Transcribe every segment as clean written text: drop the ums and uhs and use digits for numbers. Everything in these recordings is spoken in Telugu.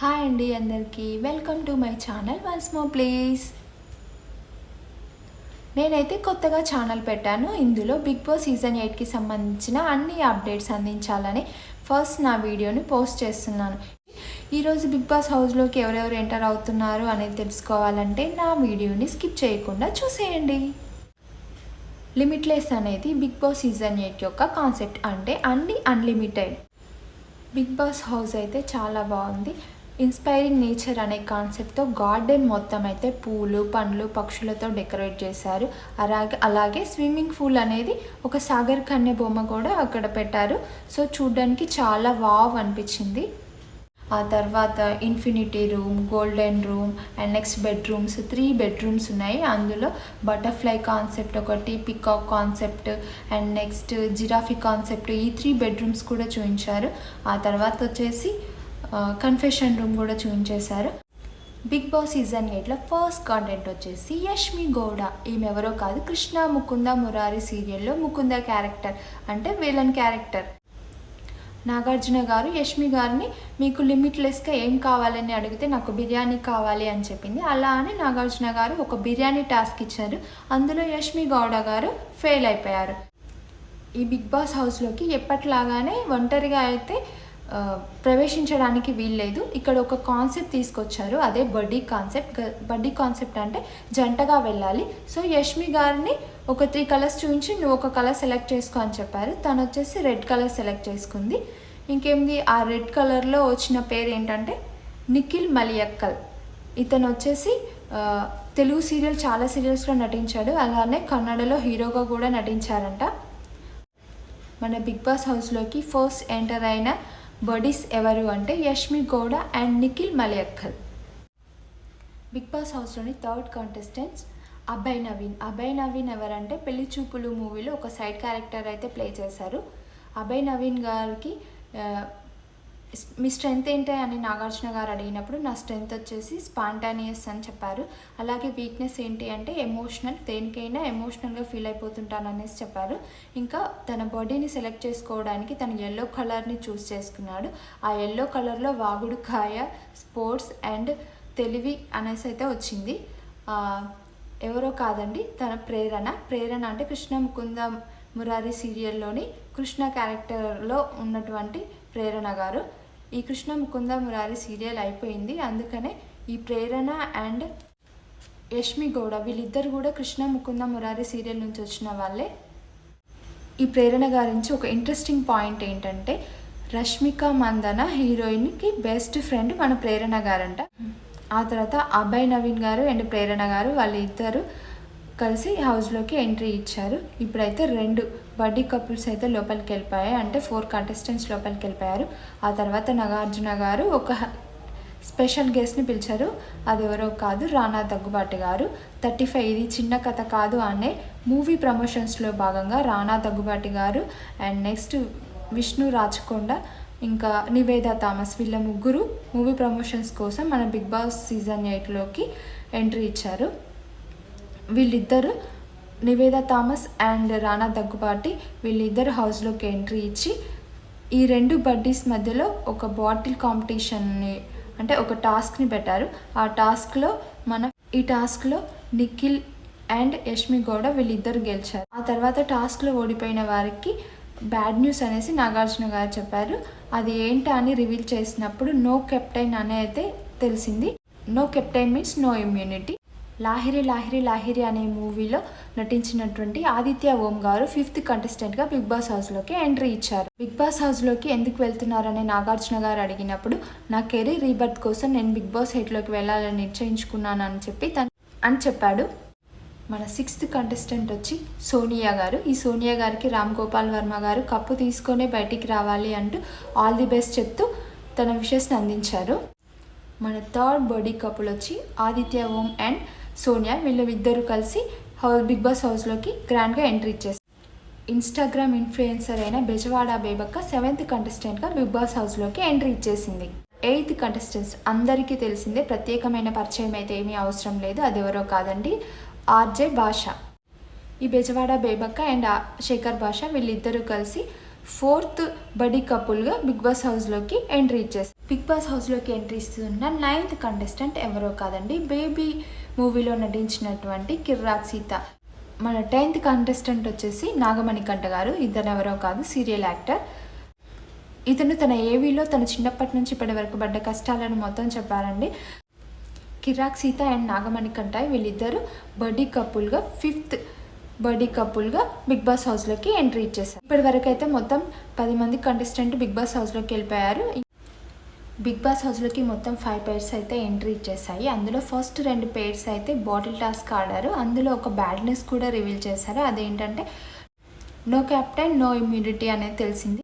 హాయ్ అండి అందరికీ welcome to my channel once more please. నేనైతే కొత్తగా ఛానల్ పెట్టాను. ఇందులో బిగ్ బాస్ సీజన్ 8కి సంబంధించిన అన్ని అప్డేట్స్ అందించాలని ఫస్ట్ నా వీడియోని పోస్ట్ చేస్తున్నాను. ఈరోజు బిగ్ బాస్ హౌస్లోకి ఎవరెవరు ఎంటర్ అవుతున్నారు అనేది తెలుసుకోవాలంటే నా వీడియోని స్కిప్ చేయకుండా చూసేయండి. లిమిట్లెస్ అనేది బిగ్ బాస్ సీజన్ 8 యొక్క కాన్సెప్ట్, అంటే అన్ని అన్లిమిటెడ్. బిగ్ బాస్ హౌస్ అయితే చాలా బాగుంది. ఇన్స్పైరింగ్ నేచర్ అనే కాన్సెప్ట్తో గార్డెన్ మొత్తం అయితే పూలు, పండ్లు, పక్షులతో డెకరేట్ చేశారు. అలాగే స్విమ్మింగ్ పూల్ అనేది ఒక సాగర్ కన్య బొమ్మ కూడా అక్కడ పెట్టారు. సో చూడ్డానికి చాలా వావ్ అనిపించింది. ఆ తర్వాత infinity room, golden room and next bedrooms, 3 bedrooms ఉన్నాయి. అందులో బటర్ఫ్లై కాన్సెప్ట్ ఒకటి, peacock concept and next giraffe concept, ఈ 3 బెడ్రూమ్స్ కూడా చూపించారు. ఆ తర్వాత వచ్చేసి కన్ఫెషన్ రూమ్ కూడా చూపించేశారు. బిగ్ బాస్ సీజన్ 8లో ఫస్ట్ కాంటెంట్ వచ్చేసి యష్మి గౌడ. ఈమె ఎవరో కాదు, కృష్ణ ముకుంద మురారి సీరియల్లో ముకుంద క్యారెక్టర్, అంటే విలన్ క్యారెక్టర్. నాగార్జున గారు యష్మి గారిని మీకు లిమిట్లెస్గా ఏం కావాలని అడిగితే నాకు బిర్యానీ కావాలి అని చెప్పింది. అలా అని నాగార్జున గారు ఒక బిర్యానీ టాస్క్ ఇచ్చారు. అందులో యష్మి గౌడ గారు ఫెయిల్ అయిపోయారు. ఈ బిగ్ బాస్ హౌస్లోకి ఎప్పటిలాగానే ఒంటరిగా అయితే ప్రవేశించడానికి వీల్లేదు. ఇక్కడ ఒక కాన్సెప్ట్ తీసుకొచ్చారు, అదే బడ్డీ కాన్సెప్ట్. బడ్డీ కాన్సెప్ట్ అంటే జంటగా వెళ్ళాలి. సో యష్మి గారిని ఒక 3 కలర్స్ చూపించి నువ్వు ఒక కలర్ సెలెక్ట్ చేసుకో అని చెప్పారు. తను వచ్చేసి రెడ్ కలర్ సెలెక్ట్ చేసుకుంది. ఇంకేంది, ఆ రెడ్ కలర్లో వచ్చిన పేరు ఏంటంటే నిఖిల్ మలియక్కల్. ఇతను వచ్చేసి తెలుగు చాలా సీరియల్స్లో నటించాడు. అలానే కన్నడలో హీరోగా కూడా నటించారంట. మన బిగ్ బాస్ హౌస్లోకి ఫస్ట్ ఎంటర్ అయిన బడీస్ ఎవరు అంటే Yashmi Gowda and Nikhil Maliyakkal. Big boss హౌస్లోని థర్డ్ కాంటెస్టెంట్స్ అభయ్ నవీన్. అభయ్ నవీన్ ఎవరంటే పెళ్లి చూపులు మూవీలో ఒక సైడ్ క్యారెక్టర్ అయితే ప్లే చేశారు. అభయ్ నవీన్ గారికి మీ స్ట్రెంగ్త్ ఏంటి అని నాగార్జున గారు అడిగినప్పుడు నా స్ట్రెంగ్త్ వచ్చేసి స్పాంటానియస్ అని చెప్పారు. అలాగే వీక్నెస్ ఏంటి అంటే ఎమోషనల్, దేనికైనా ఎమోషనల్గా ఫీల్ అయిపోతుంటాను అనేసి చెప్పారు. ఇంకా తన బాడీని సెలెక్ట్ చేసుకోవడానికి తను ఎల్లో కలర్ని చూస్ చేసుకున్నాడు. ఆ ఎల్లో కలర్లో వాగుడు కాయ, స్పోర్ట్స్ అండ్ తెలివి అనేసి అయితే వచ్చింది. ఎవరో కాదండి, తన ప్రేరణ అంటే కృష్ణ ముకుంద మురారి సీరియల్లోని కృష్ణ క్యారెక్టర్లో ఉన్నటువంటి ప్రేరణ గారు. ఈ కృష్ణ ముకుంద మురారి సీరియల్ అయిపోయింది, అందుకనే ఈ ప్రేరణ అండ్ యష్మి గౌడ వీళ్ళిద్దరు కూడా కృష్ణ ముకుంద మురారి సీరియల్ నుంచి వచ్చిన వాళ్ళే. ఈ ప్రేరణ గురించి ఒక ఇంట్రెస్టింగ్ పాయింట్ ఏంటంటే రష్మిక మందన హీరోయిన్కి బెస్ట్ ఫ్రెండ్ మన ప్రేరణ గారంట. ఆ తర్వాత అభయ్ నవీన్ గారు అండ్ ప్రేరణ గారు వాళ్ళిద్దరు కలిసి హౌస్లోకి ఎంట్రీ ఇచ్చారు. ఇప్పుడైతే 2 బడ్డీ కపుల్స్ అయితే లోపలికి వెళ్ళిపోయాయి, అంటే 4 కంటెస్టెంట్స్ లోపలికి వెళ్ళిపోయారు. ఆ తర్వాత నాగార్జున గారు ఒక స్పెషల్ గెస్ట్ని పిలిచారు. అది ఎవరో కాదు, రానా దగ్గుబాటి గారు. 35 ఇది చిన్న కథ కాదు అనే మూవీ ప్రమోషన్స్లో భాగంగా రానా దగ్గుబాటి గారు అండ్ నెక్స్ట్ విష్ణు రాచకొండ ఇంకా నివేదా థామస్ వీళ్ళ ముగ్గురు మూవీ ప్రమోషన్స్ కోసం మన బిగ్ బాస్ సీజన్ 8లోకి ఎంట్రీ ఇచ్చారు. వీళ్ళిద్దరు నివేదా థామస్ అండ్ రానా దగ్గుబాటి వీళ్ళిద్దరు హౌస్లోకి ఎంట్రీ ఇచ్చి ఈ 2 బడ్డీస్ మధ్యలో ఒక బాటిల్ కాంపిటీషన్ని అంటే ఒక టాస్క్ని పెట్టారు. ఆ టాస్క్లో నిఖిల్ అండ్ యష్మి గౌడ వీళ్ళిద్దరు గెలిచారు. ఆ తర్వాత టాస్క్లో ఓడిపోయిన వారికి బ్యాడ్ న్యూస్ అనేసి నాగార్జున గారు చెప్పారు. అది ఏంటా అని రివీల్ చేసినప్పుడు నో కెప్టెన్ అనే అయితే తెలిసింది. No captain means no immunity. Lahiri Lahiri Lahiri అనే మూవీలో నటించినటువంటి ఆదిత్య ఓం గారు 5th కంటెస్టెంట్గా బిగ్ బాస్ హౌస్లోకి ఎంట్రీ ఇచ్చారు. బిగ్ బాస్ హౌస్లోకి ఎందుకు వెళ్తున్నారని నాగార్జున గారు అడిగినప్పుడు నా కెరీర్ రీబర్త్ కోసం నేను బిగ్ బాస్ 8లోకి వెళ్ళాలని నిశ్చయించుకున్నాను అని చెప్పాడు. మన 6th కంటెస్టెంట్ వచ్చి సోనియా గారు. ఈ సోనియా గారికి రామ్ గోపాల్ వర్మ గారు కప్పు తీసుకొనే బయటికి రావాలి అంటూ ఆల్ ది బెస్ట్ చెప్తూ తన విషెస్ని అందించారు. మన థర్డ్ బాడీ కపుల్ వచ్చి ఆదిత్య ఓం అండ్ సోనియా. వీళ్ళిద్దరూ కలిసి బిగ్ బాస్ హౌస్లోకి గ్రాండ్గా ఎంట్రీ ఇచ్చేస్తారు. ఇన్స్టాగ్రామ్ ఇన్ఫ్లుయెన్సర్ అయిన బెజవాడ బేబక్క 7th కంటెస్టెంట్గా బిగ్ బాస్ హౌస్లోకి ఎంట్రీ ఇచ్చేసింది. 8th కంటెస్టెంట్స్ అందరికీ తెలిసిందే, ప్రత్యేకమైన పరిచయం అయితే ఏమీ అవసరం లేదు. అది ఎవరో కాదండి, ఆర్జే భాష. ఈ బెజవాడ బేబక్క అండ్ శేఖర్ భాష వీళ్ళిద్దరూ కలిసి 4th బడీ కపుల్గా బిగ్ బాస్ హౌస్లోకి ఎంట్రీ ఇచ్చేస్తారు. బిగ్ బాస్ హౌస్లోకి ఎంట్రీ ఇస్తున్న 9th కంటెస్టెంట్ ఎవరో కాదండి, బేబీ మూవీలో నటించినటువంటి కిర్రాక్ సీత. మన 10th కంటెస్టెంట్ వచ్చేసి నాగమణికంఠ గారు. ఇతను ఎవరో కాదు, సీరియల్ యాక్టర్. ఇతను తన ఏవీలో తన చిన్నప్పటి నుంచి ఇప్పటి వరకు పడ్డ కష్టాలను మొత్తం చెప్పారండి. కిర్రాక్ సీత అండ్ నాగమణికంఠ వీళ్ళిద్దరూ బడ్డీ కపుల్గా 5th బడ్డీ కపుల్గా బిగ్ బాస్ హౌస్లోకి ఎంట్రీ ఇచ్చేసారు. ఇప్పటి వరకు అయితే మొత్తం 10 మంది కంటెస్టెంట్ బిగ్ బాస్ హౌస్లోకి వెళ్ళిపోయారు. బిగ్ బాస్ హౌస్లోకి మొత్తం 5 పేర్స్ అయితే ఎంట్రీ ఇచ్చేసాయి. అందులో ఫస్ట్ 2 పేర్స్ అయితే బాటిల్ టాస్క్ ఆడారు. అందులో ఒక బ్యాడ్ న్యూస్ కూడా రివీల్ చేశారు. అదేంటంటే నో క్యాప్టెన్ నో ఇమ్యూనిటీ అనేది తెలిసింది.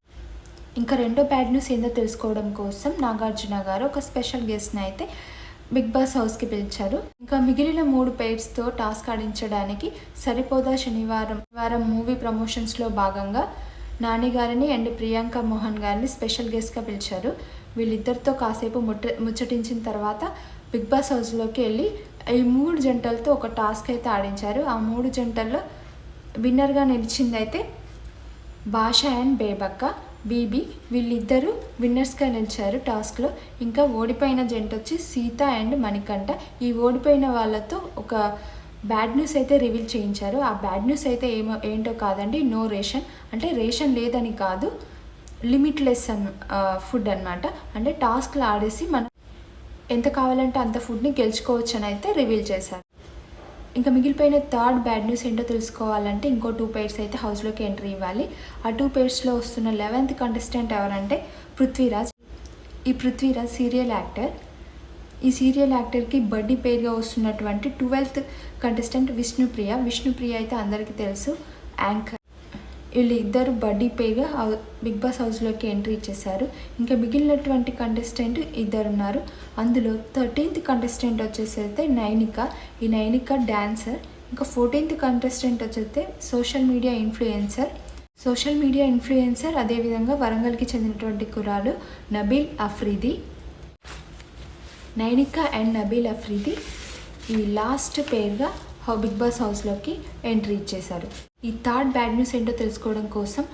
ఇంకా రెండో బ్యాడ్ న్యూస్ ఏందో తెలుసుకోవడం కోసం నాగార్జున గారు ఒక స్పెషల్ గెస్ట్ని అయితే బిగ్ బాస్ హౌస్కి పిలిచారు. ఇంకా మిగిలిన 3 పేర్స్తో టాస్క్ ఆడించడానికి సరిపోదా శనివారం మూవీ ప్రమోషన్స్లో భాగంగా నాని గారిని అండ్ ప్రియాంక మోహన్ గారిని స్పెషల్ గెస్ట్గా పిలిచారు. వీళ్ళిద్దరితో కాసేపు ముచ్చటించిన తర్వాత బిగ్ బాస్ హౌస్లోకి వెళ్ళి ఈ 3 జంటలతో ఒక టాస్క్ అయితే ఆడించారు. ఆ 3 జంటల్లో విన్నర్గా నిలిచింది అయితే భాష అండ్ బేబక్క, బీబీ. వీళ్ళిద్దరూ విన్నర్స్గా నిలిచారు టాస్క్లో. ఇంకా ఓడిపోయిన జంట వచ్చి సీత అండ్ మణికంఠ. ఈ ఓడిపోయిన వాళ్ళతో ఒక బ్యాడ్ న్యూస్ అయితే రివీల్ చేయించారు. ఆ బ్యాడ్ న్యూస్ అయితే ఏంటో కాదండి, నో రేషన్. అంటే రేషన్ లేదని కాదు, లిమిట్లెస్ ఫుడ్ అనమాట. అంటే టాస్క్లు ఆడేసి మనం ఎంత కావాలంటే అంత ఫుడ్ని గెలుచుకోవచ్చు అని అయితే రివీల్ చేశారు. ఇంకా మిగిలిపోయిన థర్డ్ బ్యాడ్ న్యూస్ ఏంటో తెలుసుకోవాలంటే ఇంకో 2 పేర్స్ అయితే హౌస్లోకి ఎంట్రీ ఇవ్వాలి. ఆ 2 పేర్స్లో వస్తున్న 11th కంటెస్టెంట్ ఎవరంటే పృథ్వీరాజ్. ఈ పృథ్వీరాజ్ సీరియల్ యాక్టర్. ఈ సీరియల్ యాక్టర్కి బడ్డీ పేరుగా వస్తున్నటువంటి 12th కంటెస్టెంట్ విష్ణుప్రియ అయితే అందరికీ తెలుసు, యాంకర్. వీళ్ళిద్దరు బడ్డీ పేరుగా బిగ్ బాస్ హౌస్లోకి ఎంట్రీ ఇచ్చేసారు. ఇంకా మిగిలినటువంటి కంటెస్టెంట్ 2 ఉన్నారు. అందులో 13th కంటెస్టెంట్ వచ్చేసైతే నైనిక. ఈ నైనిక డాన్సర్. ఇంకా 14th కంటెస్టెంట్ వచ్చేస్తే సోషల్ మీడియా ఇన్ఫ్లుయెన్సర్ అదేవిధంగా వరంగల్కి చెందినటువంటి కుర్రాడు నబీల్ అఫ్రీది. నైనిక అండ్ నబీల్ అఫ్రీది ఈ లాస్ట్ పేరుగా బిగ్ బాస్ హౌస్లోకి ఎంట్రీ ఇచ్చేశారు. ఈ థర్డ్ బ్యాడ్ న్యూస్ ఏంటో తెలుసుకోవడం కోసం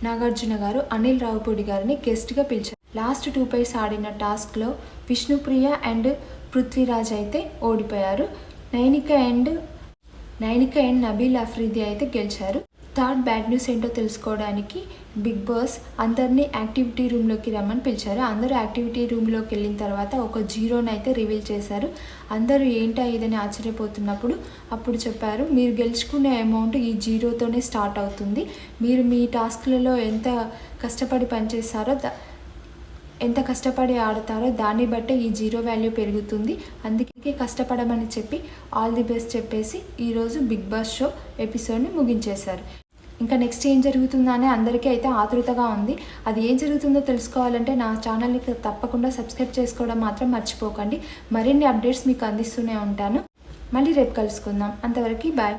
నాగార్జున గారు అనిల్ రావుపూడి గారిని గెస్ట్గా పిలిచారు. లాస్ట్ 2 పేర్స్ ఆడిన టాస్క్లో విష్ణుప్రియ అండ్ పృథ్వీరాజ్ అయితే ఓడిపోయారు. నైనిక అండ్ నబీల్ అఫ్రీది అయితే గెలిచారు. థర్డ్ బ్యాడ్ న్యూస్ ఏంటో తెలుసుకోవడానికి బిగ్ బాస్ అందరినీ యాక్టివిటీ రూమ్లోకి రమ్మని పిలిచారు. అందరూ యాక్టివిటీ రూమ్లోకి వెళ్ళిన తర్వాత ఒక జీరోని అయితే రివీల్ చేశారు. అందరూ ఏంటా ఇదని ఆశ్చర్యపోతున్నప్పుడు అప్పుడు చెప్పారు, మీరు గెలుచుకునే అమౌంట్ ఈ జీరోతోనే స్టార్ట్ అవుతుంది. మీరు మీ టాస్క్లలో ఎంత కష్టపడి పనిచేస్తారో ఎంత కష్టపడి ఆడతారో దాన్ని బట్టే ఈ జీరో వాల్యూ పెరుగుతుంది. అందుకే కష్టపడమని చెప్పి ఆల్ ది బెస్ట్ చెప్పేసి ఈరోజు బిగ్ బాస్ షో ఎపిసోడ్ని ముగించేశారు. ఇంకా నెక్స్ట్ ఏం జరుగుతుందనే అందరికీ అయితే ఆతృతగా ఉంది. అది ఏం జరుగుతుందో తెలుసుకోవాలంటే నా ఛానల్ని తప్పకుండా సబ్స్క్రైబ్ చేసుకోవడం మాత్రం మర్చిపోకండి. మరిన్ని అప్డేట్స్ మీకు అందిస్తూనే ఉంటాను. మళ్ళీ రేపు కలుసుకుందాం. అంతవరకు బాయ్.